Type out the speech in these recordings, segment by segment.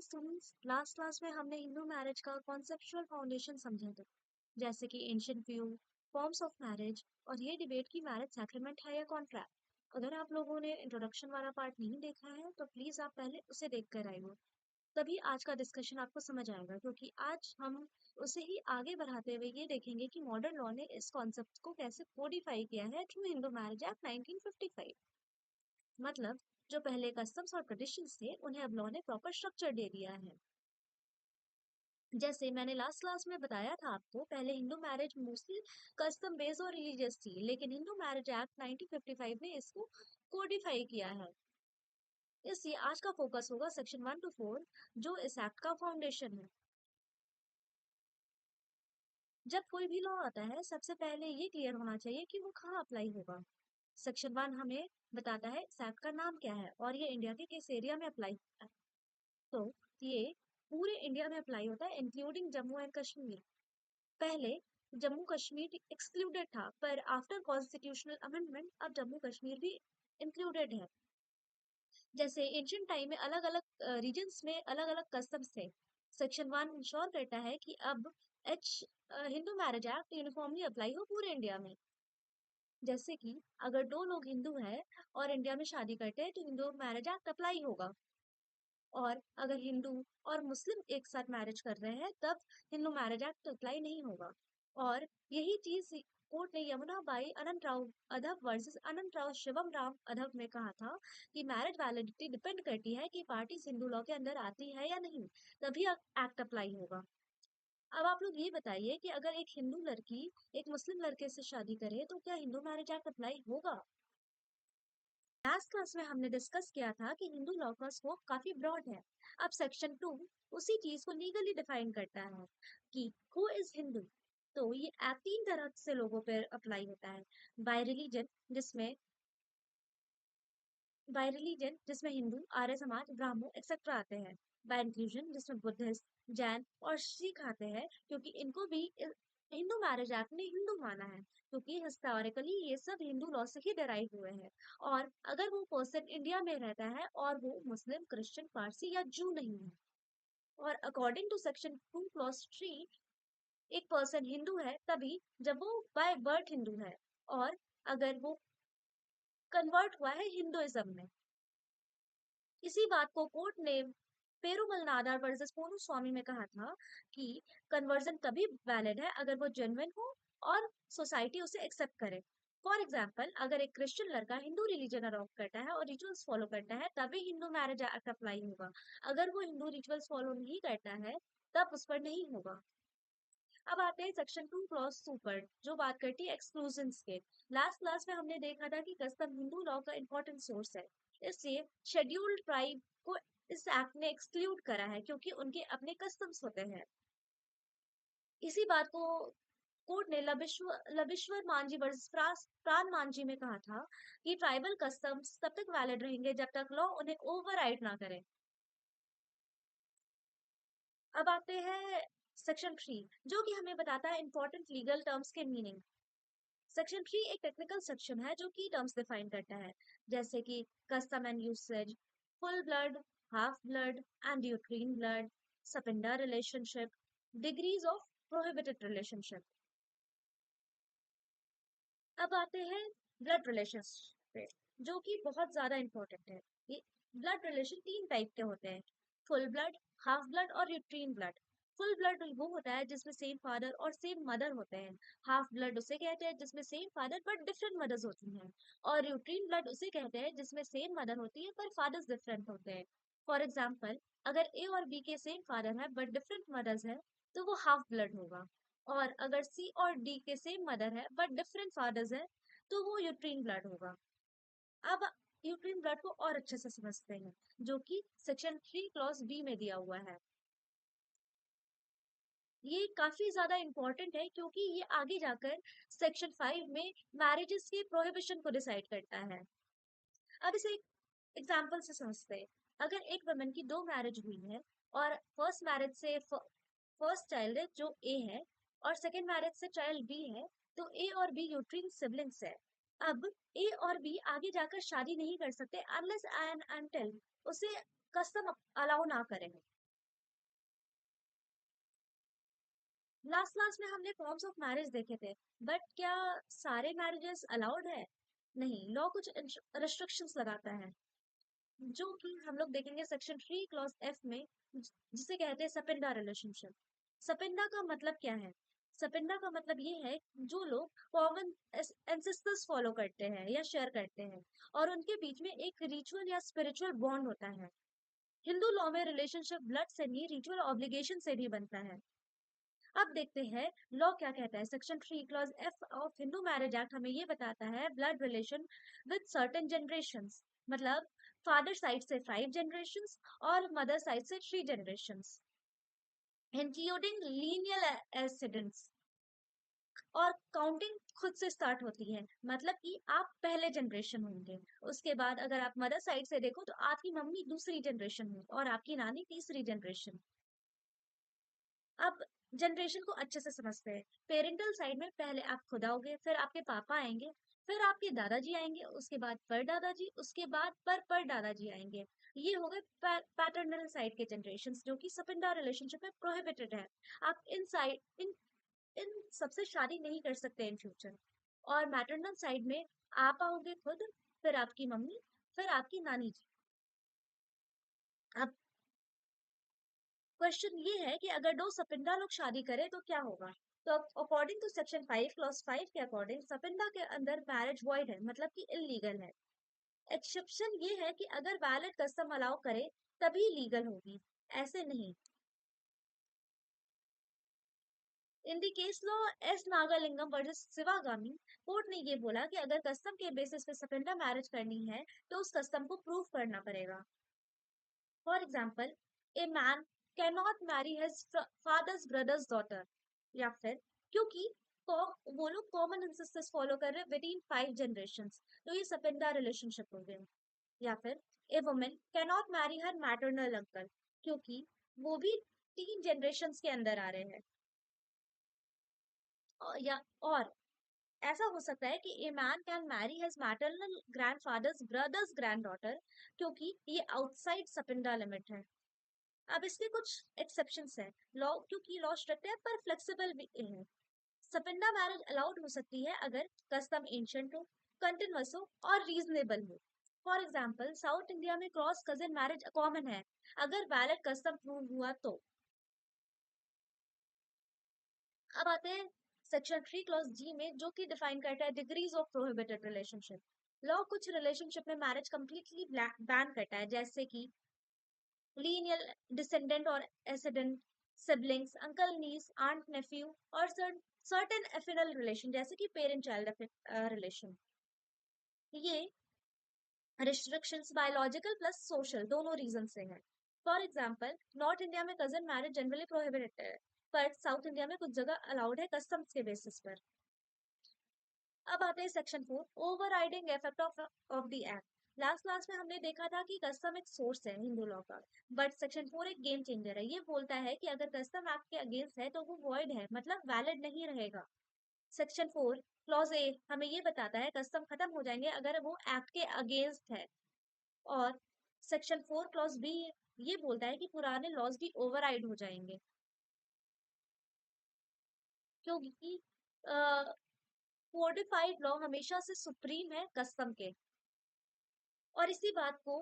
Students, last class में हमने Hindu marriage का कॉन्सेप्चुअल फाउंडेशन समझा था, जैसे कि ancient view, forms of marriage और ये डिबेट कि मैरिज सैक्रेमेंट है या कॉन्ट्रैक्ट। अगर आप लोगों ने इंट्रोडक्शन वाला पार्ट नहीं देखा है तो प्लीज आप पहले उसे देख कर आइए, तभी आज का डिस्कशन आपको समझ आएगा, क्योंकि आज हम उसे ही आगे बढ़ाते हुए ये देखेंगे कि मॉडर्न लॉ ने इस कॉन्सेप्ट को कैसे कोडिफाई किया है थ्रू हिंदू मैरिज एक्ट 1955। मतलब जो पहले कस्टम्स और ट्रेडिशंस थे उन्हें अब लॉ ने प्रॉपर स्ट्रक्चर दे दिया है। जैसे मैंने लास्ट क्लास में बताया था आपको, पहले Hindu marriage mostly custom based और रिलीजियस थी, लेकिन हिंदू मैरिज एक्ट 1955 ने इसको कोडिफाई किया है। इसलिए आज का फोकस होगा सेक्शन 1 to 4, जो इस एक्ट का फाउंडेशन है। जब कोई भी लॉ आता है सबसे पहले ये क्लियर होना चाहिए कि वो कहाँ अप्लाई होगा। सेक्शन 1 हमें बताता है इस एक्ट का नाम क्या है और ये इंडिया के किस एरिया में अप्लाई होता है। तो ये पूरे इंडिया में अप्लाई होता है इंक्लूडिंग जम्मू एंड कश्मीर। पहले जम्मू कश्मीर एक्सक्लूडेड था, पर आफ्टर कॉन्स्टिट्यूशनल अमेंडमेंट अब जम्मू कश्मीर भी इंक्लूडेड है। जैसे एंशियंट टाइम में अलग अलग रीजन्स में अलग अलग कस्टम्स थे। सेक्शन 1 इंश्योर करता है कि अब H Hindu marriage act uniformly apply हो पूरे इंडिया में। जैसे कि अगर दो लोग हिंदू हैं और इंडिया में शादी करते हैं तो हिंदू मैरिज एक्ट अप्लाई होगा, और अगर हिंदू और मुस्लिम एक साथ मैरिज कर रहे हैं तब हिंदू मैरिज एक्ट अप्लाई नहीं होगा। और यही चीज कोर्ट ने यमुना बाई अनंत राव अधब वर्सेस अनंत राव शिवम राम अधब में कहा था कि मैरिज वैलिडिटी डिपेंड करती है कि पार्टीज हिंदू लॉ के अंदर आती है या नहीं, तभी एक्ट अप्लाई होगा। अब आप लोग ये बताइए कि अगर एक हिंदू लड़की एक मुस्लिम लड़के से शादी करे तो क्या हिंदू मैरिज एक्ट अप्लाई होगा? लास्ट क्लास में हमने डिस्कस किया था कि हिंदू लॉ का स्कोप काफी ब्रॉड है। अब सेक्शन 2 उसी चीज को लीगली डिफाइन करता है कि हु इज हिंदू। तो ये एक्ट 3 तरह से लोगों पर अप्लाई होता है। बाय रिलीजन, जिसमें हिंदू, आर्य समाज, ब्राह्मण एक्सेट्रा आते हैं। बाय इंक्लूजन, जिसमें बुद्धिस्ट, जैन और सिख आते हैं, क्योंकि इनको भी हिंदू मैरिज एक्ट ने हिंदू माना है, क्योंकि हिस्टोरिकली ये सब हिंदू लॉ से ही डराइव हुए हैं। और अगर वो पर्सन इंडिया में रहता है और वो मुस्लिम, क्रिश्चियन, पारसी या जू नहीं है। और अकॉर्डिंग टू सेक्शन 2 क्लॉज 3, एक पर्सन हिंदू है तभी जब वो बाय बर्थ हिंदू है, और अगर वो कन्वर्ट हुआ है हिंदुइज्म में। इसी बात को कोर्ट ने पेरुमल नाडार वर्सेस पोनू स्वामी में कहा था कि कन्वर्जन तभी वैलिड है अगर वो जेन्युइन हो और सोसाइटी उसे एक्सेप्ट करे। फॉर एग्जाम्पल, अगर एक क्रिश्चियन लड़का हिंदू रिलीजन अडॉप्ट करता है और रिचुअल्स फॉलो करता है तभी हिंदू मैरिज एक्ट अप्लाई होगा। अगर वो हिंदू रिचुअल्स फॉलो नहीं करता है तब उस पर नहीं होगा। अब आते हैं सेक्शन 2 क्लॉज 2 पर, जो बात करती है एक्सक्लूजन्स के। लास्ट क्लास में हमने देखा था कि कस्टम हिंदू लॉ का इंपॉर्टेंट सोर्स है, इसलिए शेड्यूल्ड ट्राइब को इस एक्ट ने एक्सक्लूड करा है क्योंकि उनके अपने कस्टम्स होते हैं। इसी बात को कोर्ट ने लबिश्वर मांझी वर्सेस प्राण मांझी में कहा था कि ट्राइबल कस्टम्स तब तक वैलिड रहेंगे जब तक लॉ उन्हें ओवरराइड ना करे। अब आते हैं सेक्शन 3, जो कि हमें बताता है इंपॉर्टेंट लीगल टर्म्स के मीनिंग। सेक्शन 3 एक टेक्निकल सेक्शन है जो की टर्म्स डिफाइन करता है, जैसे कि custom and usage, full blood, half blood and uterine blood, sapinda relationship, degrees of prohibited relationship. अब आते हैं ब्लड रिलेशंस पे, जो कि बहुत ज्यादा इंपॉर्टेंट है। ये ब्लड रिलेशन 3 टाइप के होते हैं: फुल ब्लड, हाफ ब्लड और यूट्रीन ब्लड। फुल ब्लड वो होता है जिसमें सेम फादर और सेम मदर होते हैं। हाफ ब्लड उसे कहते हैं जिसमें same father but different mothers होती हैं। और यूट्रीन ब्लड उसे कहते हैं जिसमें सेम मदर होती है पर फादर्स डिफरेंट होते हैं। फॉर एग्जाम्पल, अगर ए और बी के सेम फादर है बट डिफरेंट मदर्स है तो वो हाफ ब्लड होगा। और अगर सी और डी के सेम मदर है बट डिफरेंट फादर्स है तो वो यूट्रीन ब्लड होगा। अब यूट्रीन ब्लड को और अच्छे से समझते हैं, जो कि सेक्शन 3 क्लॉज B में दिया हुआ है। ये काफी ज्यादा इंपॉर्टेंट है क्योंकि ये आगे जाकर सेक्शन 5 में मैरिजेस के प्रोहिबिशन को डिसाइड करता है। अब इसे एक एग्जाम्पल से समझते हैं। अगर एक वुमन की 2 मैरिज हुई है और फर्स्ट मैरिज से फर्स्ट चाइल्ड है जो ए है, और सेकेंड मैरिज से चाइल्ड बी है, तो ए और बी यूट्रीन सिबलिंग्स है। अब ए और बी आगे जाकर शादी नहीं कर सकते अनलेस एंड अनटिल उसे कस्टम अलाउ ना करें। लास्ट क्लास में हमने फॉर्म्स ऑफ मैरिज देखे थे, बट क्या सारे मैरिजेस अलाउड है? नहीं, लॉ कुछ रिस्ट्रिक्शंस लगाता है, जो कि हम लोग देखेंगे सेक्शन 3 क्लॉज एफ में, जिसे कहते हैं सपिंडा रिलेशनशिप। सपिंडा का मतलब क्या है? सपिंडा का मतलब ये है जो लोग कॉमन एंसेस्टर्स फॉलो करते हैं या शेयर करते हैं, और उनके बीच में एक रिचुअल या स्पिरिचुअल बॉन्ड होता है। हिंदू लॉ में रिलेशनशिप ब्लड से नहीं, रिचुअल ऑब्लिगेशन से भी बनता है। अब देखते हैं लॉ क्या कहता है। Section 3 clause F of Hindu marriage act हमें ये बताता है blood relation with certain generations, मतलब फादर साइड से 5 जनरेशंस और मदर साइड से 3 जनरेशंस, इंक्लूडिंग लीनियल एसिडेंट्स। और काउंटिंग खुद से स्टार्ट होती है, मतलब कि आप पहले जनरेशन होंगे। उसके बाद अगर आप मदर साइड से देखो तो आपकी मम्मी दूसरी जनरेशन होगी और आपकी नानी तीसरी जनरेशन। अब जनरेशन को अच्छे से समझते हैं। पेरेंटल साइड में पहले आप खुद आओगे, फिर आपके पापा आएंगे, फिर आपके दादाजी आएंगे, उसके बाद पर दादाजी, उसके बाद पर दादाजी आएंगे। ये हो गए पैटर्नल साइड के जनरेशन, जो कि सपिंडा रिलेशनशिप में प्रोहिबिटेड है। आप इन सबसे शादी नहीं कर सकते इन फ्यूचर। और मैटरनल साइड में आप आओगे खुद, फिर आपकी मम्मी, फिर आपकी नानी जी। अब क्वेश्चन ये है कि अगर दो सपिंडा लोग शादी करें तो क्या होगा? तो अकॉर्डिंग टू सेक्शन 5 क्लॉज 5 के अकॉर्डिंग सपिंडा के अंदर मैरिज वॉइड है, मतलब कि इलीगल है। एक्सेप्शन ये है कि अगर वैलिड कस्टम अलाउ करे तभी लीगल होगी, ऐसे नहीं। In the case law S Nagalingam versus Shivagami, court ने ये बोला कि अगर कस्टम के बेसिस पे सपिंडा मैरिज करनी है तो उस कस्टम को प्रूव करना पड़ेगा। For example, a man can not Mary his father's brothers daughter, या फिर क्योंकि वो लोग कॉमन एंसेस्टर्स फॉलो कर रहे हैं विद इन 5 जनरेशंस, तो ये सपिंडा रिलेशनशिप हो गए। या फिर a women can not marry her maternal uncle, क्योंकि वो भी 3 जनरेशंस के अंदर आ रहे हैं। और ऐसा हो सकता है कि a man can marry his maternal grandfathers brothers granddaughter, क्योंकि ये आउटसाइड सपिंडा लिमिट है। अब इसके कुछ एक्सेप्शंस हैं। लॉ, क्योंकि लॉ स्ट्रिक्ट है पर फ्लेक्सिबल भी है। सपिंडा मैरिज अलाउड हो सकती है अगर कस्टम एंशिएंट हो, कंटिन्यूअस हो और रीजनेबल हो। फॉर एग्जाम्पल, साउथ इंडिया में क्रॉस कजिन मैरिज कॉमन है, अगर वैलिड कस्टम प्रूव हुआ तो। अब आते हैं सेक्शन 3 क्लॉज जी में, जो कि डिफाइन करता है degrees of prohibited relationship. Law कुछ रिलेशनशिप में मैरिज कंप्लीटली बैन करता है, जैसे कि लीनियल डिसेंडेंट और ascendant, siblings, uncle niece, aunt nephew, और सर्टेन एफिनल रिलेशन जैसे कि पेरेंट चाइल्ड रिलेशन। ये रिस्ट्रिक्शंस बायोलॉजिकल प्लस सोशल दोनों रीजन से है। फॉर एग्जाम्पल, नॉर्थ इंडिया में कजन मैरिज जनरली प्रोहिबिटेड है, पर साउथ इंडिया में कुछ जगह अलाउड है कस्टम्स के बेसिस पर। अब आते हैं section 4, overriding effect of the act. Last class में हमने देखा था कि कस्टम एक सोर्स है हिंदू लॉ का, बट सेक्शन 4 एक गेम चेंजर है। ये बोलता है कि अगर कस्टम एक्ट के अगेंस्ट है तो वो वॉइड है, मतलब वैलिड नहीं रहेगा। सेक्शन 4 क्लॉज ए हमें ये बताता है कस्टम खत्म हो जाएंगे अगर वो एक्ट के अगेंस्ट है। और सेक्शन 4 क्लॉज बी ये बोलता है कि पुराने लॉज भी ओवरराइड हो जाएंगे, क्योंकि कोडिफाइड लॉ हमेशा से सुप्रीम है कस्टम के। और इसी बात को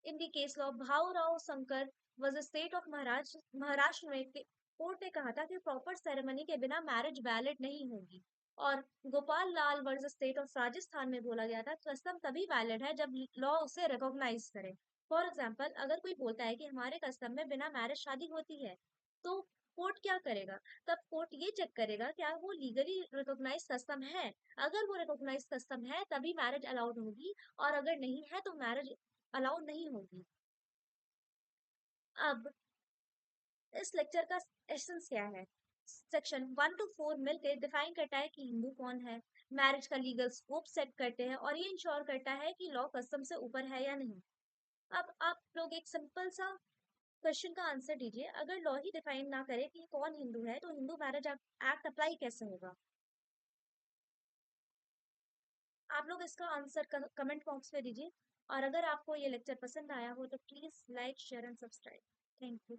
इन the case law Bhaurao Shankar was a state of Maharashtra में कोर्ट ने कहा था कि प्रॉपर सेरेमनी के बिना मैरिज वैलिड नहीं होगी। और गोपाल लाल वर्सेस स्टेट ऑफ राजस्थान में बोला गया था कस्टम तभी वैलिड है जब लॉ उसे रिकॉग्नाइज करे। फॉर एग्जाम्पल, अगर कोई बोलता है कि हमारे कस्टम में बिना मैरिज शादी होती है, तो कोर्ट क्या करेगा? तब कोर्ट ये चेक करेगा क्या वो लीगली रिकॉग्नाइज कस्टम है। अगर वो रिकॉग्नाइज कस्टम है तभी मैरिज अलाउड होगी, और अगर नहीं है तो मैरिज अलाउड नहीं होगी। अब इस लेक्चर का एसेंस क्या है? सेक्शन 1 to 4 मिलकर डिफाइन करता है कि हिंदू कौन है, मैरिज का लीगल स्कोप सेट करते हैं, और ये इंश्योर करता है कि लॉ कस्टम से ऊपर है या नहीं। अब आप लोग एक सिंपल सा क्वेश्चन का आंसर दीजिए, अगर लॉ ही डिफाइन ना करे कि कौन हिंदू है तो हिंदू मैरिज एक्ट अप्लाई कैसे होगा? आप लोग इसका आंसर कमेंट बॉक्स में दीजिए। और अगर आपको ये लेक्चर पसंद आया हो तो please like share and subscribe. Thank you.